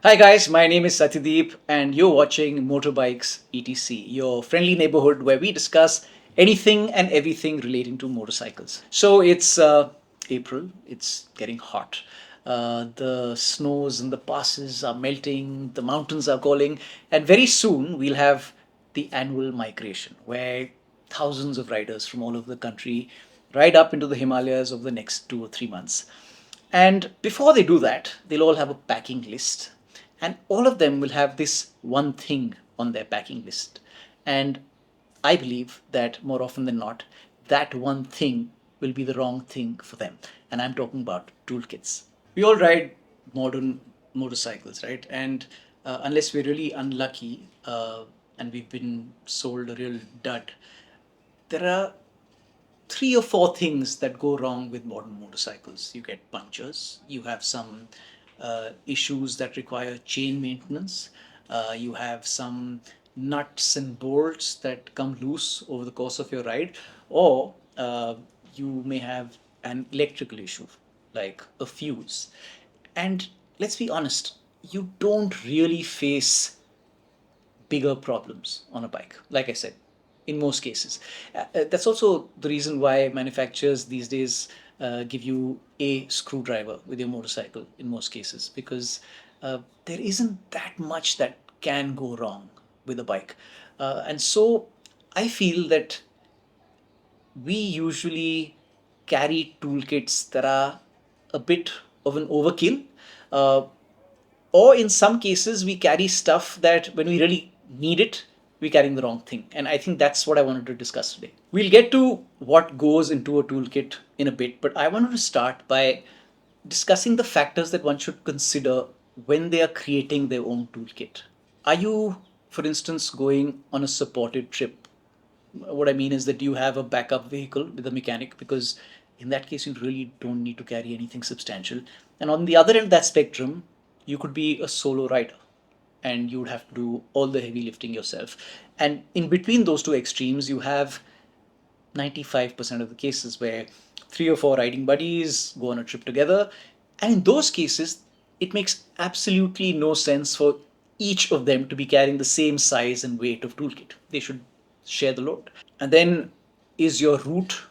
Hi guys, my name is Satyadeep and you're watching Motorbikes ETC, your friendly neighborhood where we discuss anything and everything relating to motorcycles. So it's April, it's getting hot. The snows and the passes are melting, the mountains are calling, and very soon we'll have the annual migration where thousands of riders from all over the country ride up into the Himalayas over the next 2 or 3 months. And before they do that, they'll all have a packing list. And all of them will have this one thing on their packing list. And I believe that more often than not, that one thing will be the wrong thing for them. And I'm talking about toolkits. We all ride modern motorcycles, right? And unless we're really unlucky and we've been sold a real dud, there are three or four things that go wrong with modern motorcycles. You get punctures, you have some issues that require chain maintenance, you have some nuts and bolts that come loose over the course of your ride, or you may have an electrical issue like a fuse. And let's be honest, you don't really face bigger problems on a bike, like I said, in most cases. That's also the reason why manufacturers these days give you a screwdriver with your motorcycle in most cases, because there isn't that much that can go wrong with a bike. And so I feel that we usually carry toolkits that are a bit of an overkill, uh, or in some cases we carry stuff that when we really need it, we're carrying the wrong thing. And I think that's what I wanted to discuss today. We'll get to what goes into a toolkit in a bit, but I wanted to start by discussing the factors that one should consider when they are creating their own toolkit. Are you, for instance, going on a supported trip? What I mean is that you have a backup vehicle with a mechanic, because in that case you really don't need to carry anything substantial. And on the other end of that spectrum, you could be a solo rider and you would have to do all the heavy lifting yourself. And in between those two extremes, you have 95% of the cases where three or four riding buddies go on a trip together. And in those cases, it makes absolutely no sense for each of them to be carrying the same size and weight of toolkit. They should share the load. And then, is your route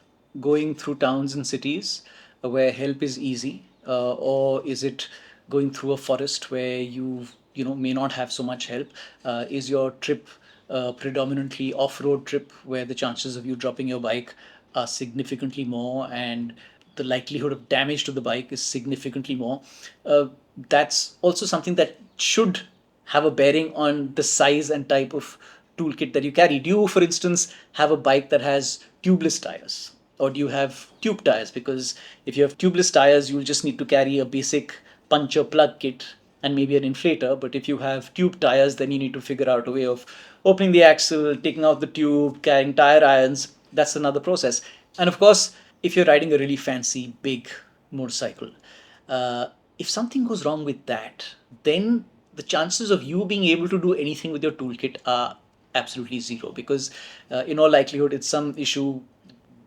going through towns and cities where help is easy, or is it going through a forest where you may not have so much help? Is your trip predominantly off-road trip where the chances of you dropping your bike are significantly more and the likelihood of damage to the bike is significantly more? That's also something that should have a bearing on the size and type of toolkit that you carry. Do you, for instance, have a bike that has tubeless tires? Or do you have tube tires? Because if you have tubeless tires, you'll just need to carry a basic puncture plug kit and maybe an inflator. But if you have tube tires, then you need to figure out a way of opening the axle, taking out the tube, carrying tire irons. That's another process. And of course, if you're riding a really fancy, big motorcycle, uh, if something goes wrong with that, then the chances of you being able to do anything with your toolkit are absolutely zero, because in all likelihood it's some issue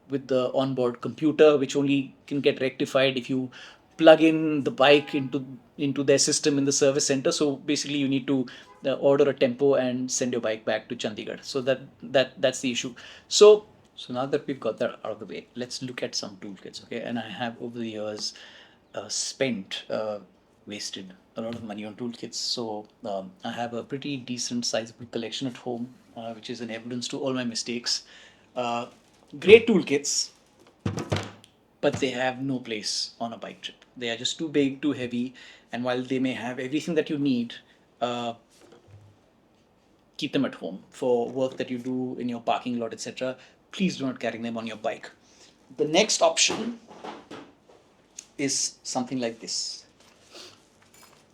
with the onboard computer, which only can get rectified if you plug in the bike into their system in the service center. So basically you need to order a tempo and send your bike back to Chandigarh. So that's the issue. So now that we've got that out of the way, let's look at some toolkits, okay? And I have over the years wasted a lot of money on toolkits. So I have a pretty decent sizable collection at home, which is an evidence to all my mistakes. Uh, Great toolkits, but they have no place on a bike trip. They are just too big, too heavy, and while they may have everything that you need, uh, keep them at home for work that you do in your parking lot, etc. Please do not carry them on your bike. The next option is something like this.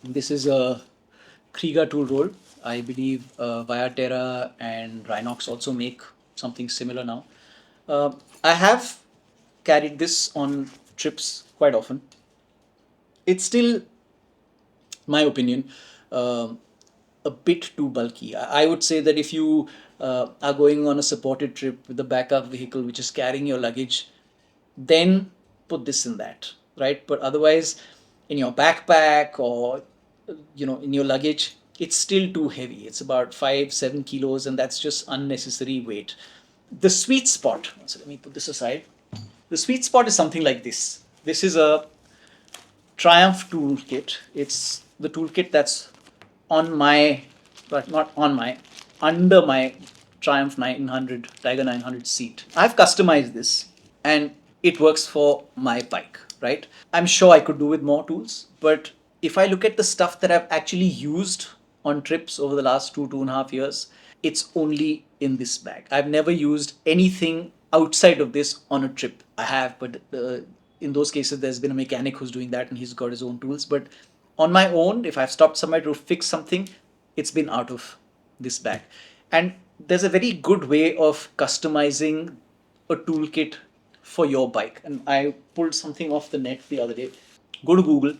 This is a Kriega tool roll. I believe Viaterra and Rhinox also make something similar now. I have carried this on trips quite often. It's still, my opinion, um a bit too bulky. I would say that if you are going on a supported trip with a backup vehicle which is carrying your luggage, then put this in that, right? But otherwise, in your backpack or in your luggage, it's still too heavy. It's about 5-7 kilos, and that's just unnecessary weight. The sweet spot, so let me put this aside. The sweet spot is something like this. This is a Triumph toolkit. It's the toolkit that's on my, but not on my, under my Triumph 900, Tiger 900 seat. I've customized this and it works for my bike, right? I'm sure I could do with more tools, but if I look at the stuff that I've actually used on trips over the last 2.5 years, it's only in this bag. I've never used anything outside of this on a trip. I have, but in those cases, there's been a mechanic who's doing that and he's got his own tools. But on my own, if I've stopped somewhere to fix something, it's been out of this bag. And there's a very good way of customizing a toolkit for your bike. And I pulled something off the net the other day. Go to Google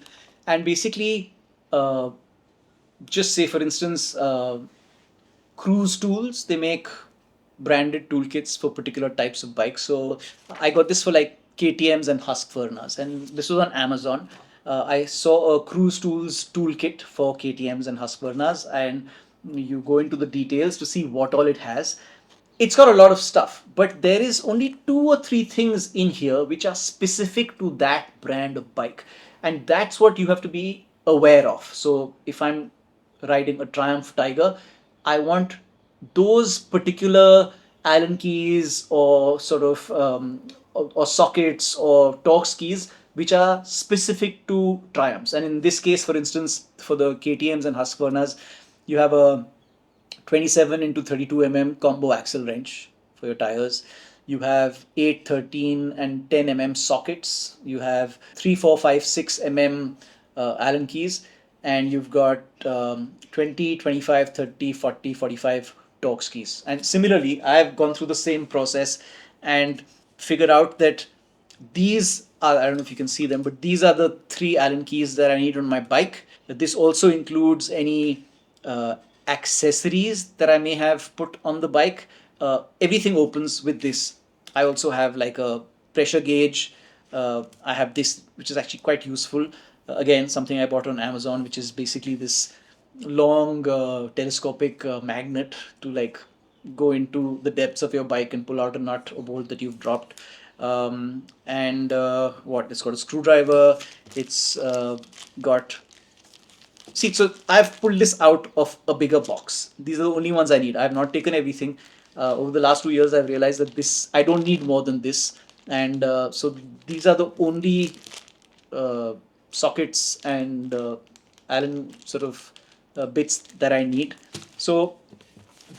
and basically uh, just say, for instance, Cruise Tools, they make branded toolkits for particular types of bikes. So I got this for like KTM's and Husqvarna's, and this was on Amazon. I saw a Cruise Tools toolkit for KTM's and Husqvarna's, and you go into the details to see what all it has. It's got a lot of stuff, but there is only 2 or 3 things in here which are specific to that brand of bike, and that's what you have to be aware of. So if I'm riding a Triumph Tiger, I want those particular Allen keys or sort of or sockets or Torx keys which are specific to Triumphs. And in this case, for instance, for the KTM's and Husqvarna's, you have a 27 into 32 combo axle wrench for your tires. You have 8, 13, and 10 sockets. You have 3, 4, 5, 6 Allen keys, and you've got 20, 25, 30, 40, 45 Torx keys. And similarly, I've gone through the same process and figured out that these are, I don't know if you can see them, but these are the 3 Allen keys that I need on my bike. This also includes any uh, accessories that I may have put on the bike. Everything opens with this. I also have like a pressure gauge. I have this, which is actually quite useful. Again, something I bought on Amazon, which is basically this long telescopic magnet to like go into the depths of your bike and pull out a nut or bolt that you've dropped. And what it's got a screwdriver. It's got See, so I've pulled this out of a bigger box. These are the only ones I need. I have not taken everything. Over the last 2 years, I've realized that this I don't need more than this, and so these are the only uh, sockets and Allen sort of bits that I need. So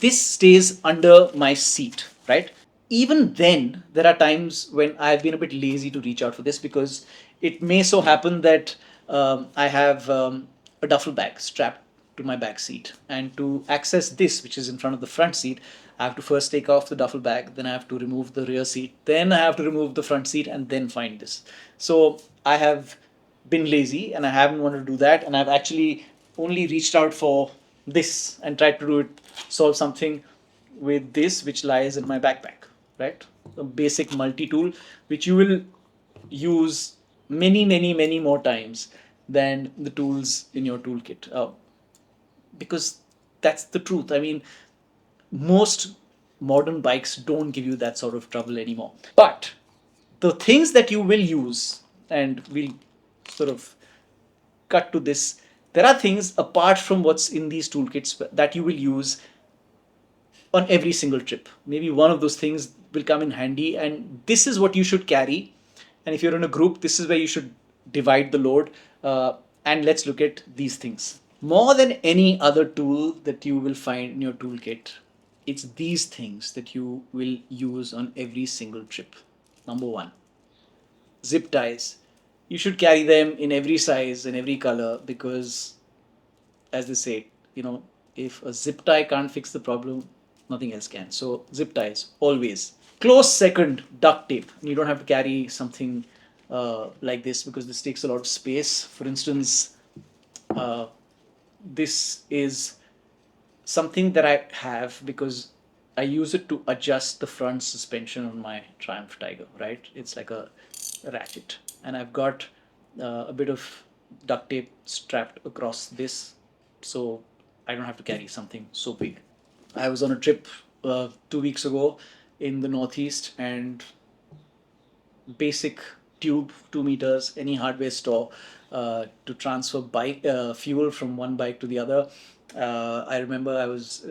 this stays under my seat, right? Even then, there are times when I've been a bit lazy to reach out for this because it may so happen that I have a duffel bag strapped to my back seat. And to access this, which is in front of the front seat, I have to first take off the duffel bag, then I have to remove the rear seat, then I have to remove the front seat, and then find this. So I have been lazy and I haven't wanted to do that, and I've actually only reached out for this and tried to do it, solve something with this, which lies in my backpack, right? A basic multi tool which you will use many, many, many more times than the tools in your toolkit. Because that's the truth. I mean, most modern bikes don't give you that sort of trouble anymore. But the things that you will use, and we'll sort of cut to this, there are things apart from what's in these toolkits that you will use on every single trip. Maybe one of those things will come in handy, and this is what you should carry. And if you're in a group, this is where you should divide the load. And let's look at these things. More than any other tool that you will find in your toolkit, it's these things that you will use on every single trip. Number one, zip ties. You should carry them in every size and every color because, as they say, if a zip tie can't fix the problem, nothing else can. So, zip ties, always. Close second, duct tape. You don't have to carry something like this because this takes a lot of space. For instance, uh, this is something that I have because I use it to adjust the front suspension on my Triumph Tiger, right? It's like a ratchet. And I've got a bit of duct tape strapped across this, so I don't have to carry something so big. I was on a trip 2 weeks ago in the Northeast, and basic tube, 2 meters, any hardware store to transfer bike fuel from one bike to the other. I remember I was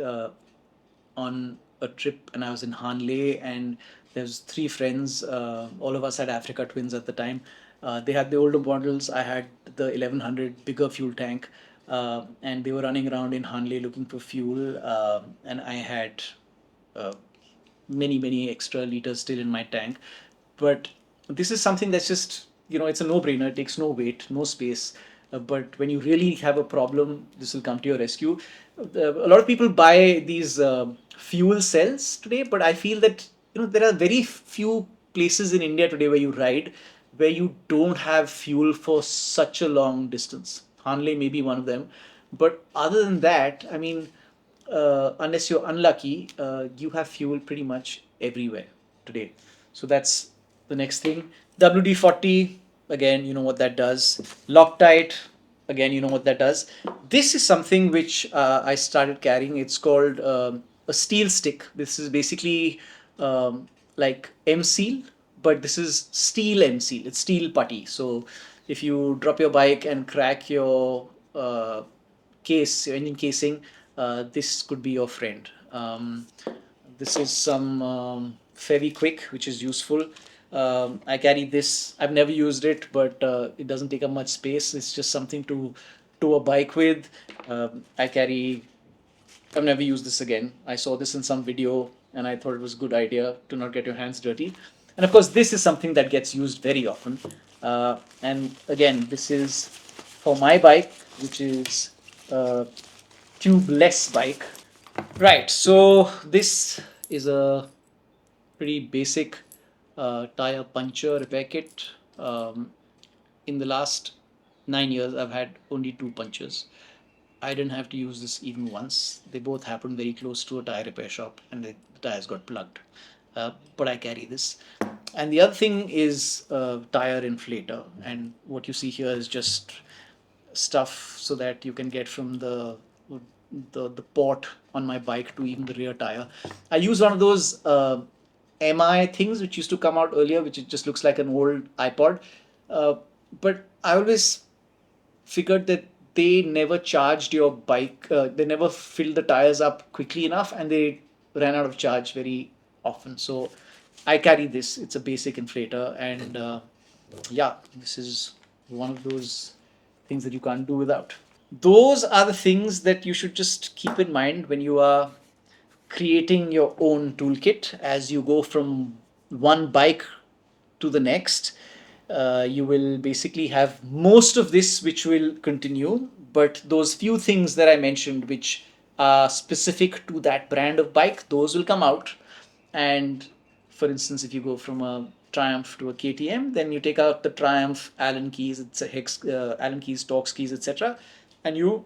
on a trip and I was in Hanle, and there's three friends. All of us had Africa Twins at the time. They had the older models. I had the 1100 bigger fuel tank, and they were running around in Hanle looking for fuel. And I had uh, many extra liters still in my tank. But this is something that's just, it's a no-brainer. It takes no weight, no space. But when you really have a problem, this will come to your rescue. A lot of people buy these fuel cells today, but I feel that there are very few places in India today where you ride where you don't have fuel for such a long distance. Hanle may be one of them, but other than that, I mean, unless you're unlucky, you have fuel pretty much everywhere today. So that's the next thing. WD-40, again, you know what that does. Loctite, again, you know what that does. This is something which I started carrying. It's called a steel stick. This is basically like M Seal, but this is steel M Seal. It's steel putty. So if you drop your bike and crack your case, your engine casing, this could be your friend. This is some Feviquick, which is useful. I carry this. I've never used it, but it doesn't take up much space. It's just something to tow a bike with. I carry. I've never used this again. I saw this in some video and I thought it was a good idea to not get your hands dirty. And of course, this is something that gets used very often. And again, this is for my bike, which is a tubeless bike. Right, so this is a pretty basic tire puncture repair kit. In the last 9 years, I've had only two punctures. I didn't have to use this even once. They both happened very close to a tire repair shop, and the tires got plugged. But I carry this. And the other thing is tire inflator. And what you see here is just stuff so that you can get from the port on my bike to even the rear tire. I use one of those MI things which used to come out earlier, which it just looks like an old iPod. Uh, but I always figured that they never charged your bike, they never filled the tires up quickly enough, and they ran out of charge very often. So I carry this. It's a basic inflator, and yeah, this is one of those things that you can't do without. Those are the things that you should just keep in mind when you are creating your own toolkit as you go from one bike to the next. You will basically have most of this which will continue, but those few things that I mentioned which are specific to that brand of bike, those will come out. And for instance, if you go from a Triumph to a KTM, then you take out the Triumph Allen keys, it's a hex Allen keys, Torx keys, etc., and you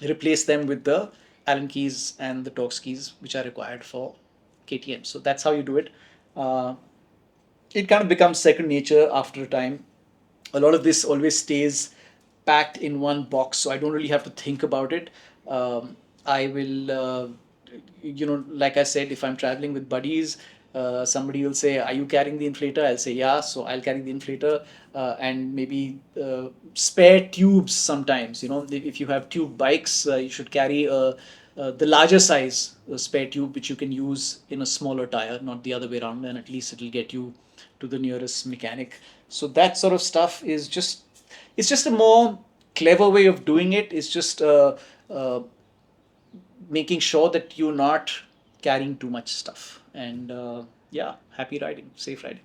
replace them with the Allen keys and the Torx keys which are required for KTM. So that's how you do it. Uh, it kind of becomes second nature after a time. A lot of this always stays packed in one box, so I don't really have to think about it. I will, like I said, if I'm traveling with buddies, somebody will say, "Are you carrying the inflator?" I'll say, "Yeah," so I'll carry the inflator, and maybe spare tubes sometimes. If you have tube bikes, you should carry the larger size spare tube, which you can use in a smaller tire, not the other way around, and at least it'll get you to the nearest mechanic. So that sort of stuff is just, it's just a more clever way of doing it. It's just uh, making sure that you're not carrying too much stuff. And yeah, happy riding, safe riding.